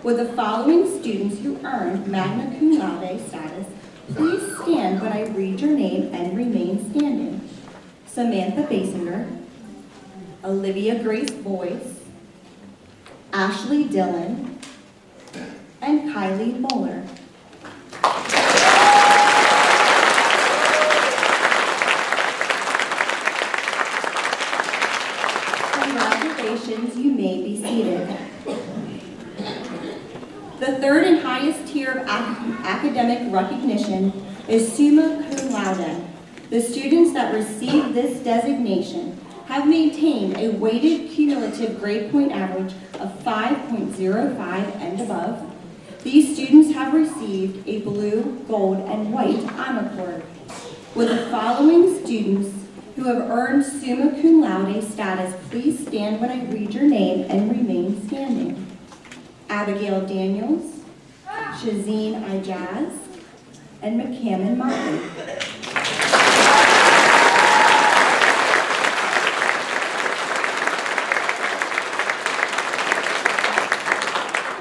Would the following students who earned magna cum laude status please stand when I read your name and remain standing? Samantha Basinger, Olivia Grace Boyce, Ashley Dillon, and Kylie Moeller. Congratulations, you may be seated. The third and highest tier of academic recognition is summa cum Now then, the students that received this designation have maintained a weighted cumulative grade point average of 5.05 and above. These students have received a blue, gold, and white honor cord. Will the following students who have earned summa cum laude status please stand when I read your name and remain standing? Abigail Daniels, Shazeen Ijaz, and McCammon Motley.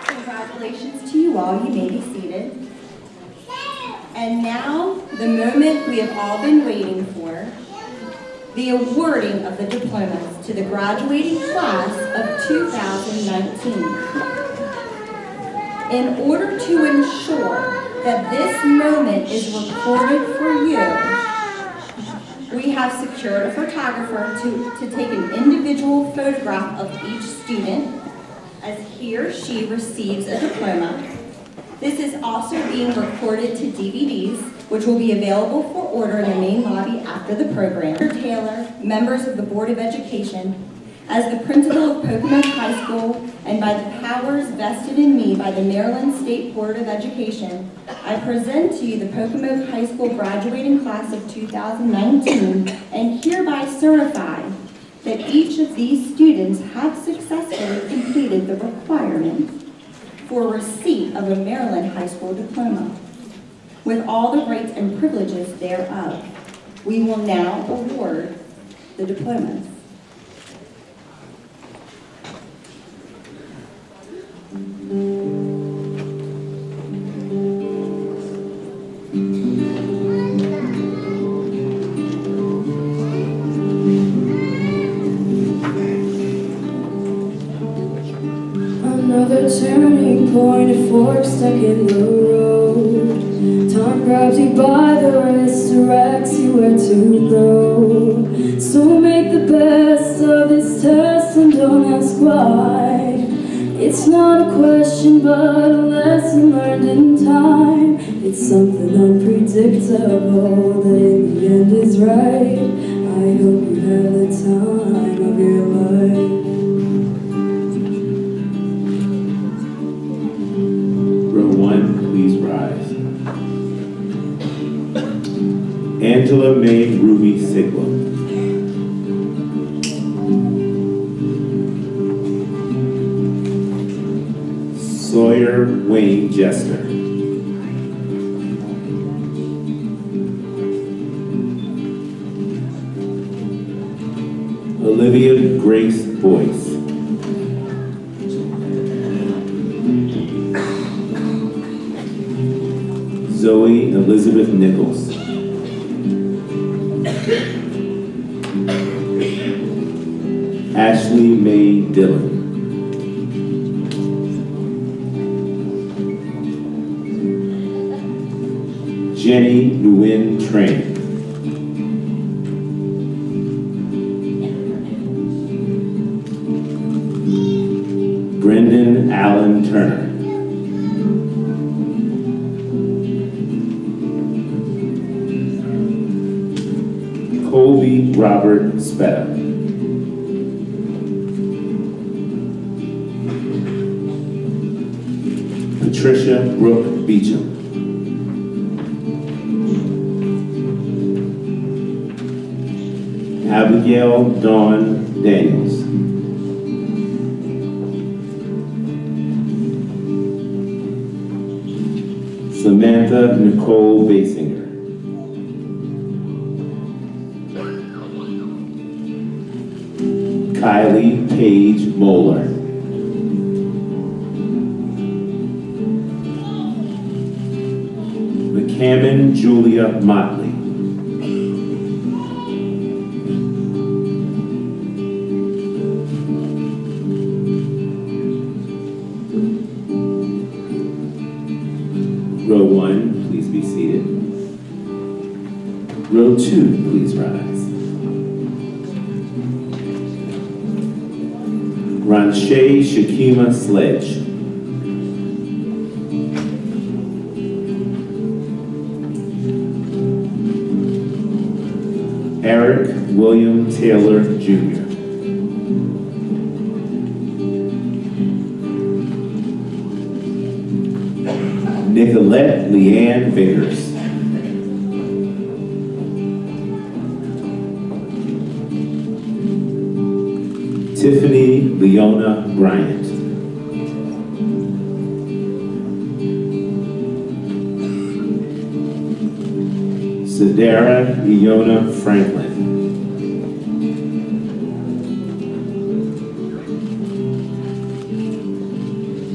Congratulations to you all. You may be seated. And now, the moment we have all been waiting for, the awarding of the diplomas to the graduating class of 2019. In order to ensure that this moment is recorded for you, we have secured a photographer to take an individual photograph of each student as he or she receives a diploma. This is also being recorded to DVDs, which will be available for order in the main lobby after the program. Mr. Taylor, members of the Board of Education, as the principal of Pocomoke High School, and by the powers vested in me by the Maryland State Board of Education, I present to you the Pocomoke High School graduating class of 2019 and hereby certify that each of these students have successfully completed the requirements for receipt of a Maryland high school diploma, with all the rights and privileges thereof. We will now award the diplomas. Another turning point, a fork stuck in the road. Time grabs you by the wrist, directs you where to go. So make the best of this test and don't ask why. It's not a question but a lesson learned in time. It's something unpredictable that in the end is right. I hope you have the time of your life. Row 1, please rise. Angela Mae Ruby Sigler. Sawyer Wayne Jester. Olivia Grace Boyce. Zoe Elizabeth Nichols. Ashley Mae Dillon. Jenny Nguyen Tran. Brendan Allen Turner. Colby Robert Spetta. Patricia Brooke Beecham. Abigail Dawn Daniels. Samantha Nicole Basinger. Kylie Paige Moeller. McCammon Julia Motley. Row 1, please be seated. Row 2, please rise. Ranshay Shakima Sledge. Eric William Taylor, Jr. Nicolette Leanne Vickers. Tiffany Leona Bryant. Sadara Iona Franklin.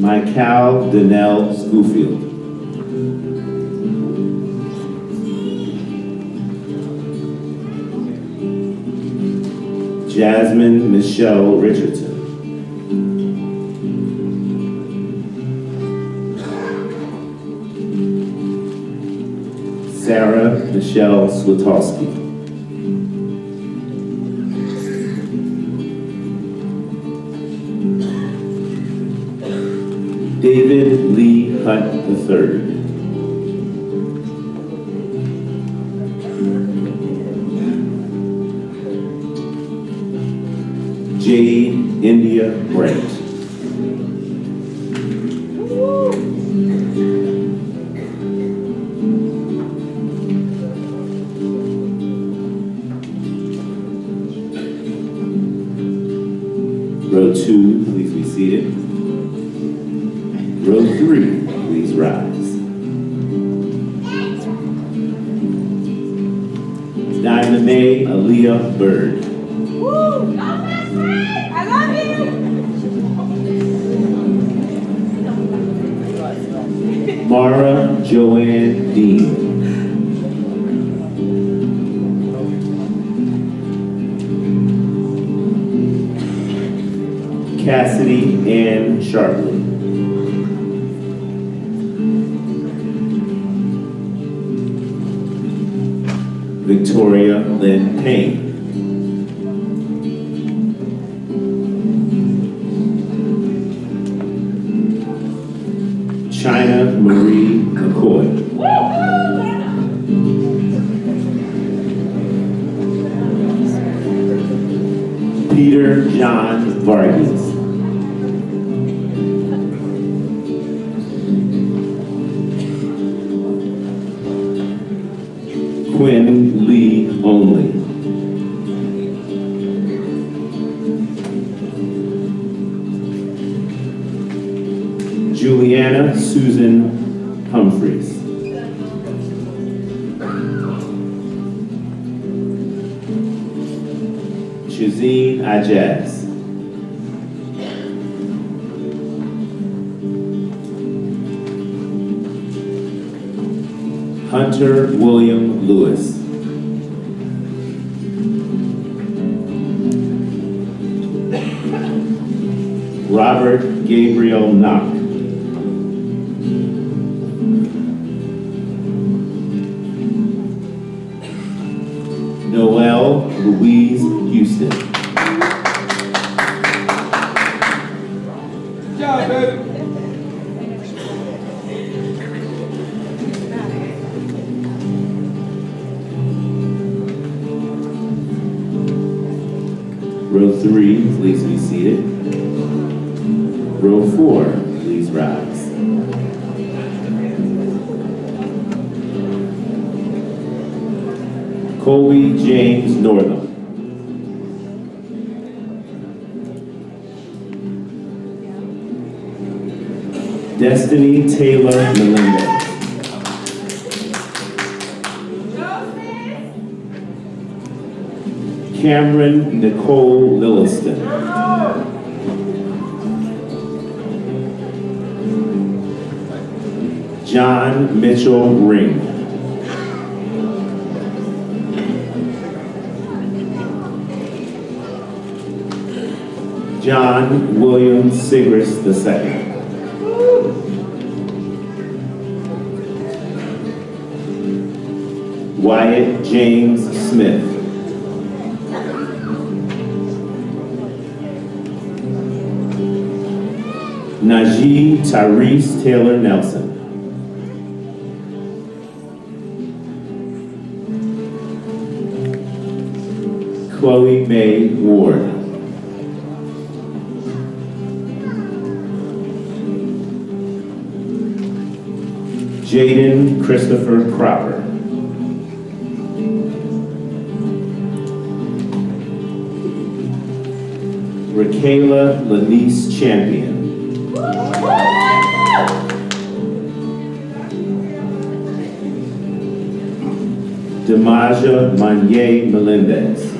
Michael Donnell Schofield. Jasmine Michelle Richardson. Sarah Michelle Swatowski. David Lee Hunt III. Jade India Brent. Row 2, please be seated. Row 3, please rise. Diamond May Aaliyah Bird. Mara Joanne Dean. Cassidy Ann Sharpley. Victoria Lynn Payne. China Marie McCoy. Peter John Vargas. Quinn Lee Only. Juliana Susan Humphreys. Shazeen Ajaz. Hunter William Lewis. Robert Gabriel Knock. Noelle Louise Houston. Good job, baby. Row 3, please be seated. Row 4, please rise. Colby James Northam. Destiny Taylor Melendez. Cameron Nicole Lilliston. John Mitchell Ring. John William Sigris II. Wyatt James Smith. Najee Tyrese Taylor Nelson. Chloe Mae Ward. Jaden Christopher Cropper. Rakayla Lanice Champion. Demaja Manye Melendez.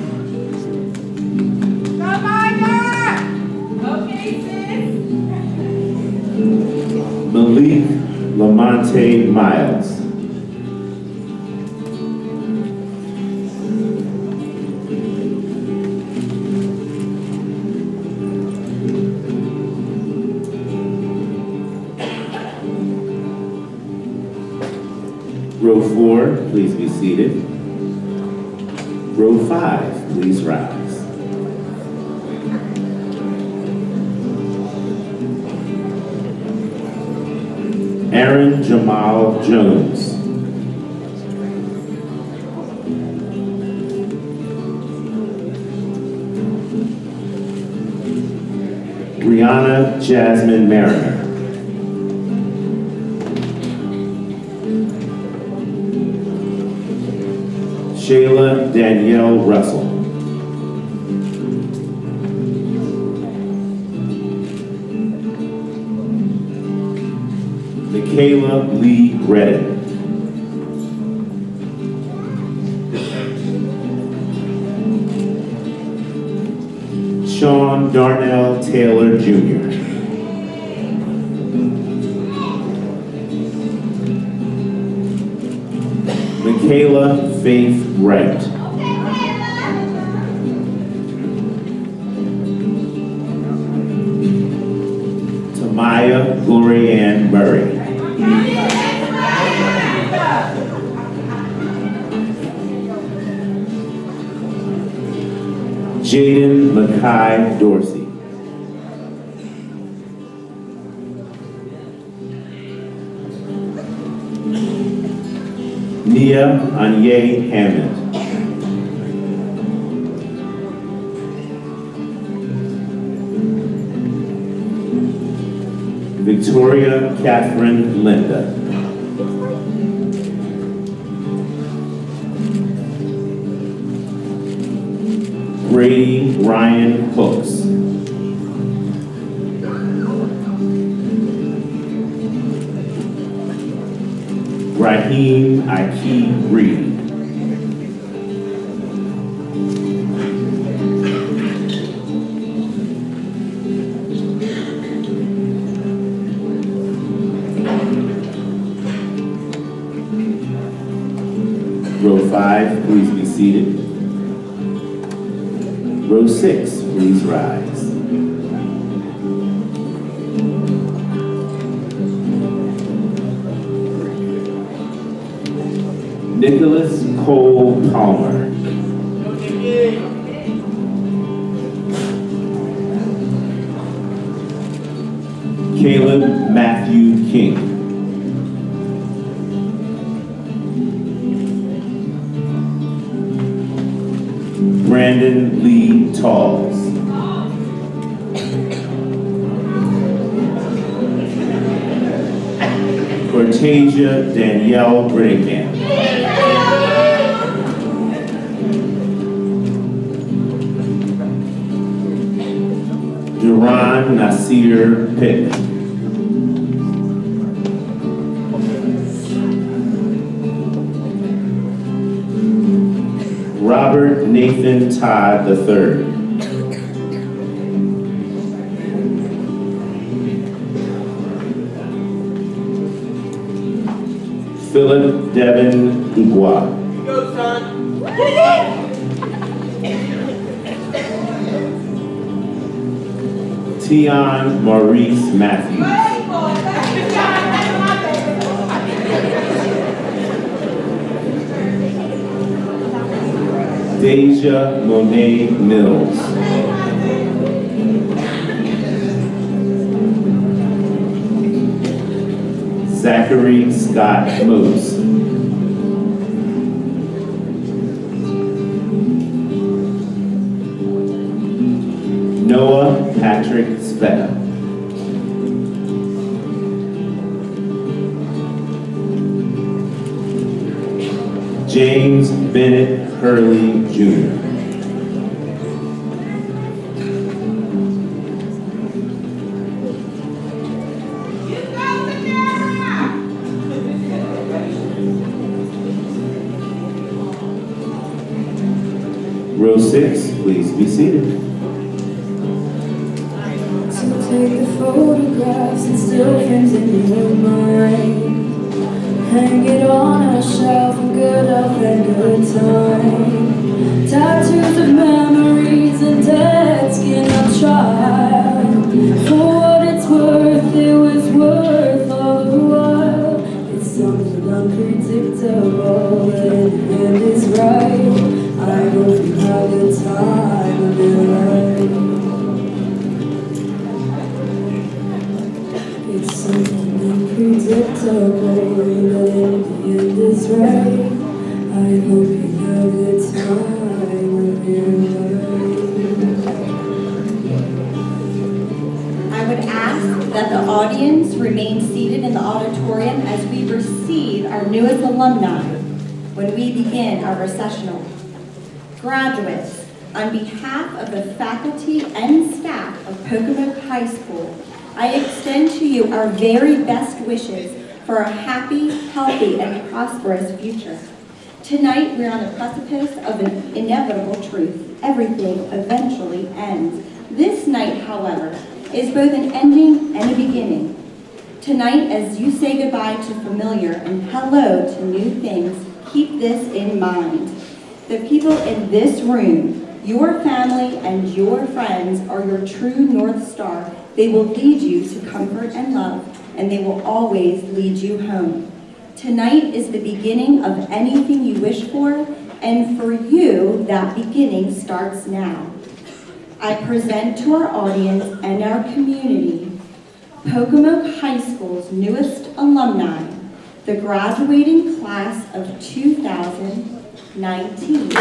Malik Lamonte Miles. Row 4, please be seated. Row 5, please rise. Aaron Jamal Jones. Brianna Jasmine Mariner. Shayla Danielle Russell. Michaela Lee Redden. Sean Darnell Taylor Jr. Michaela Faith Wright. Tamaya Glorianne Murray. Jaden Mackay Dorsey. Nia Anye Hammond. Victoria Catherine Linda. Brady Ryan Hooks. Raheem Akeem Reed. Row 5, please be seated. Row 6, please rise. Nicholas Cole Palmer. Caleb Matthew King. Brandon Lee Talls. Cortasia Danielle Brittingham. Duran Nasir Pittman. Robert Nathan Todd III. Philip Devin Dubois. Go, son. Tion Maurice Matthews. Deja Monet Mills. Zachary Scott Moose. Noah Patrick Speck. James Bennett Hurley Jr. Row 6, please be seated. So take the photographs and still frames in your mind. Hang it on a shelf of good health and good time. Tattoos of memories and dead skin of child. For what it's worth, it was worth all the while. It's something unpredictable, and the end is right. I hope you have the time of your life. It's something unpredictable, but in the end is right. I hope you have the time of your life. I would ask that the audience remain seated in the auditorium as we receive our newest alumni when we begin our recessional. Graduates, on behalf of the faculty and staff of Pocomoke High School, I extend to you our very best wishes for a happy, healthy, and prosperous future. Tonight, we're on the precipice of an inevitable truth. Everything eventually ends. This night, however, is both an ending and a beginning. Tonight, as you say goodbye to familiar and hello to new things, keep this in mind. The people in this room, your family and your friends, are your true North Star. They will lead you to comfort and love, and they will always lead you home. Tonight is the beginning of anything you wish for, and for you, that beginning starts now. I present to our audience and our community Pocomoke High School's newest alumni, the graduating class of 2019.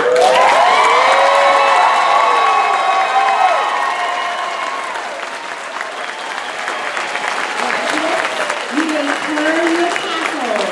You may turn your tassels.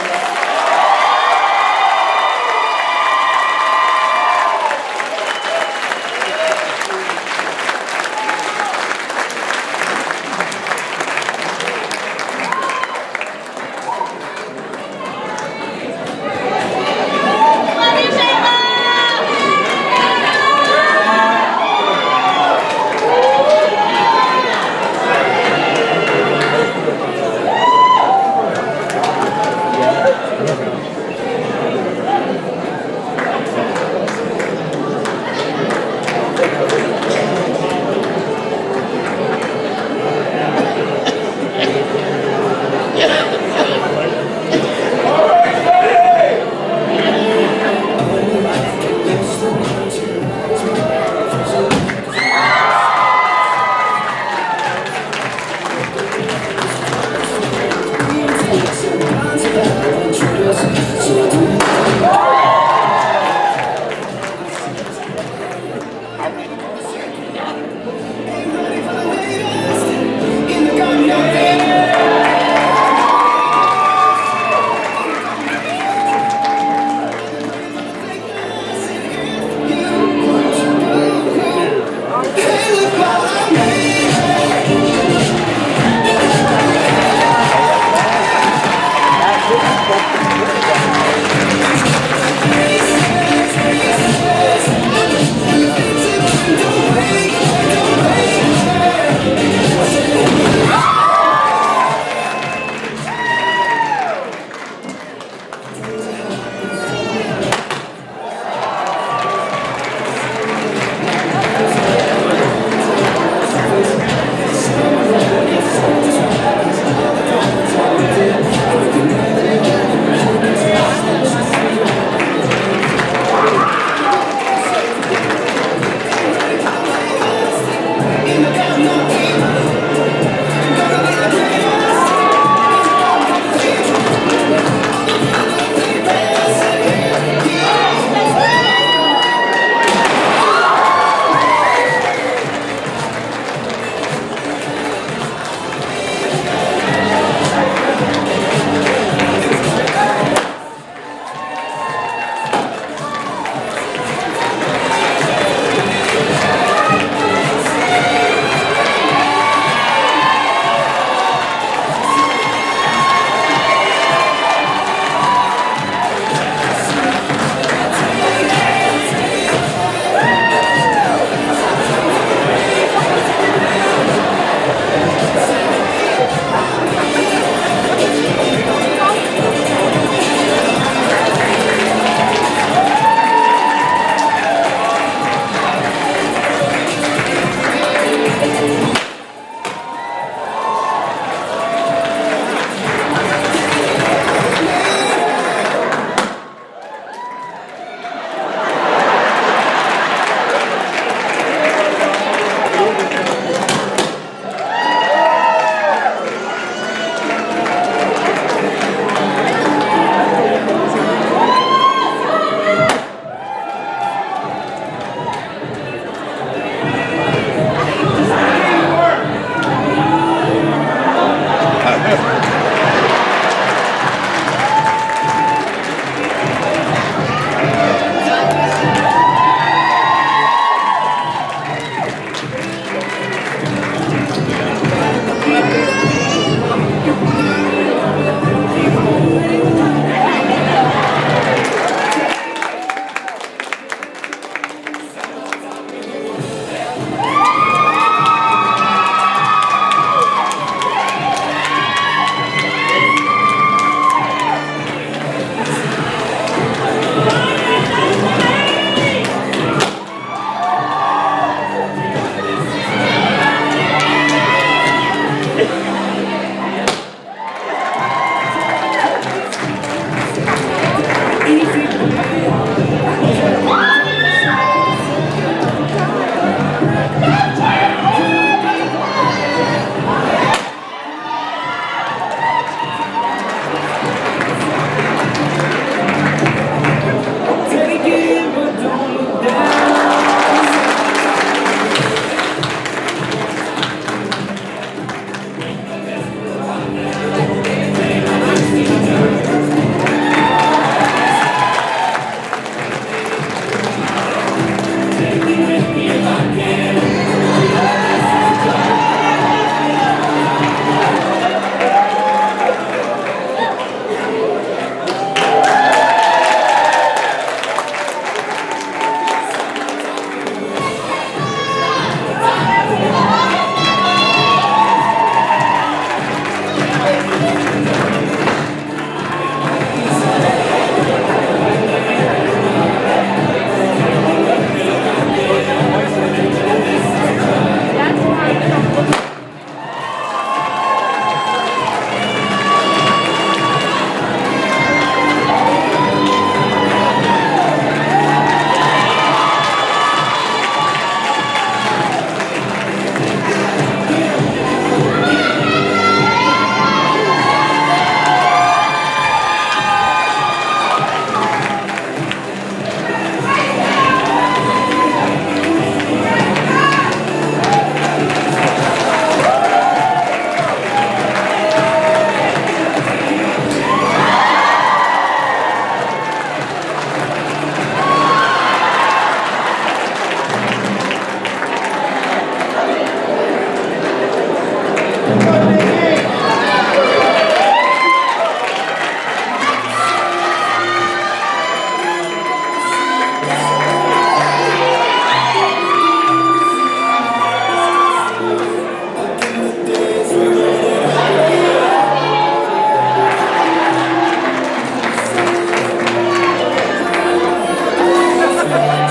Thank